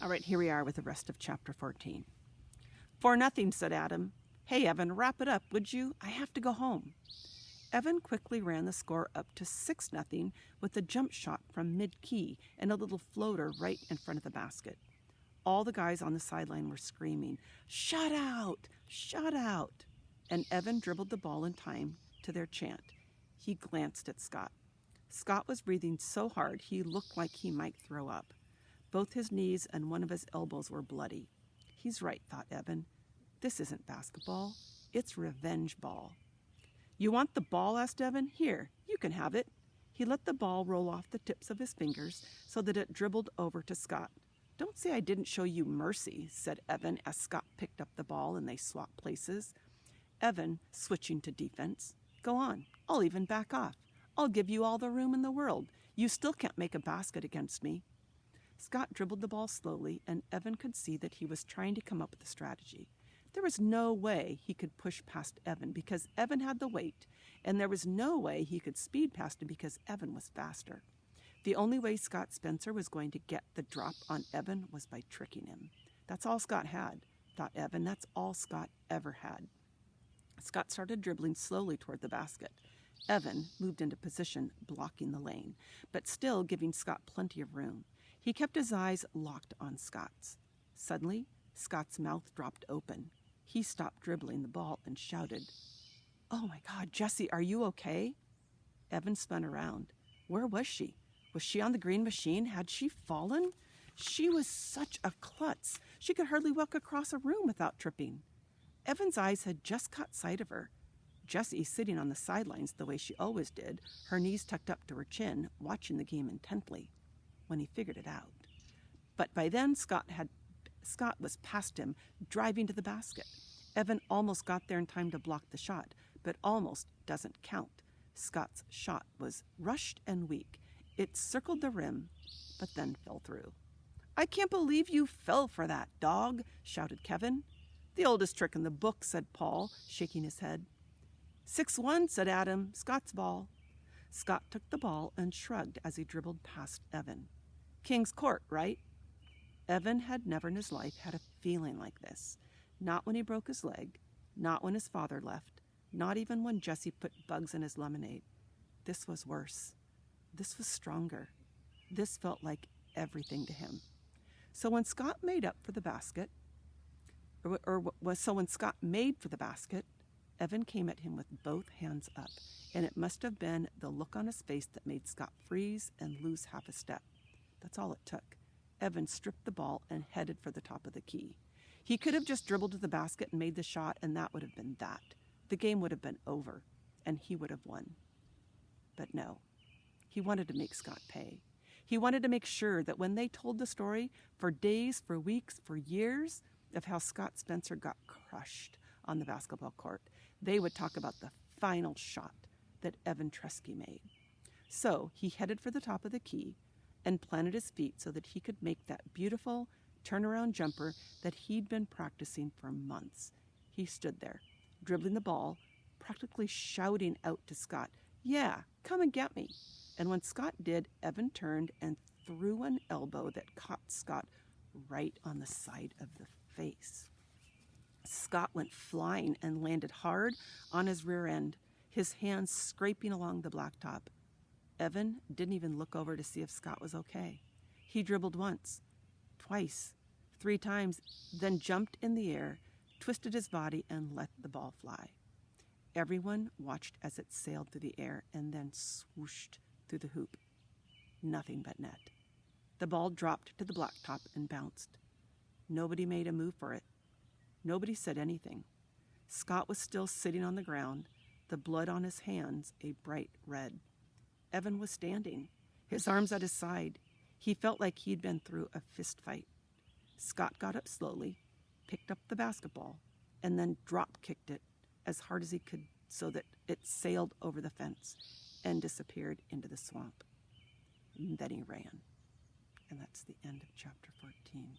All right, here we are with the rest of chapter 14. "For nothing," said Adam. "Hey, Evan, wrap it up, would you? I have to go home." Evan quickly ran the score up to 6-0 with a jump shot from mid-key and a little floater right in front of the basket. All the guys on the sideline were screaming, "Shut out! Shut out!" And Evan dribbled the ball in time to their chant. He glanced at Scott. Scott was breathing so hard he looked like he might throw up. Both his knees and one of his elbows were bloody. He's right, thought Evan. This isn't basketball. It's revenge ball. "You want the ball?" asked Evan. "Here, you can have it." He let the ball roll off the tips of his fingers so that it dribbled over to Scott. "Don't say I didn't show you mercy," said Evan as Scott picked up the ball and they swapped places. Evan, switching to defense. "Go on. I'll even back off. I'll give you all the room in the world. You still can't make a basket against me." Scott dribbled the ball slowly, and Evan could see that he was trying to come up with a strategy. There was no way he could push past Evan because Evan had the weight, and there was no way he could speed past him because Evan was faster. The only way Scott Spencer was going to get the drop on Evan was by tricking him. That's all Scott had, thought Evan. That's all Scott ever had. Scott started dribbling slowly toward the basket. Evan moved into position, blocking the lane, but still giving Scott plenty of room. He kept his eyes locked on Scott's. Suddenly, Scott's mouth dropped open. He stopped dribbling the ball and shouted, "Oh my God, Jessie, are you okay?" Evan spun around. Where was she? Was she on the green machine? Had she fallen? She was such a klutz. She could hardly walk across a room without tripping. Evan's eyes had just caught sight of her. Jessie sitting on the sidelines the way she always did, her knees tucked up to her chin, watching the game intently, when he figured it out. But by then, Scott was past him, driving to the basket. Evan almost got there in time to block the shot, but almost doesn't count. Scott's shot was rushed and weak. It circled the rim, but then fell through. "I can't believe you fell for that, dog," shouted Kevin. "The oldest trick in the book," said Paul, shaking his head. 6-1, said Adam. "Scott's ball." Scott took the ball and shrugged as he dribbled past Evan. "King's Court, right?" Evan had never in his life had a feeling like this. Not when he broke his leg, not when his father left, not even when Jessie put bugs in his lemonade. This was worse. This was stronger. This felt like everything to him. So when Scott made for the basket, Evan came at him with both hands up, and it must have been the look on his face that made Scott freeze and lose half a step. That's all it took. Evan stripped the ball and headed for the top of the key. He could have just dribbled to the basket and made the shot, and that would have been that. The game would have been over, and he would have won. But no, he wanted to make Scott pay. He wanted to make sure that when they told the story, for days, for weeks, for years, of how Scott Spencer got crushed on the basketball court, they would talk about the final shot that Evan Tresky made. So he headed for the top of the key and planted his feet so that he could make that beautiful turnaround jumper that he'd been practicing for months. He stood there, dribbling the ball, practically shouting out to Scott, "Yeah, come and get me." And when Scott did, Evan turned and threw an elbow that caught Scott right on the side of the face. Scott went flying and landed hard on his rear end, his hands scraping along the blacktop. Evan didn't even look over to see if Scott was okay. He dribbled once, twice, 3 times, then jumped in the air, twisted his body, and let the ball fly. Everyone watched as it sailed through the air and then swooshed through the hoop. Nothing but net. The ball dropped to the blacktop and bounced. Nobody made a move for it. Nobody said anything. Scott was still sitting on the ground, the blood on his hands a bright red. Evan was standing, his arms at his side. He felt like he'd been through a fist fight. Scott got up slowly, picked up the basketball, and then drop-kicked it as hard as he could so that it sailed over the fence and disappeared into the swamp. And then he ran. And that's the end of chapter 14.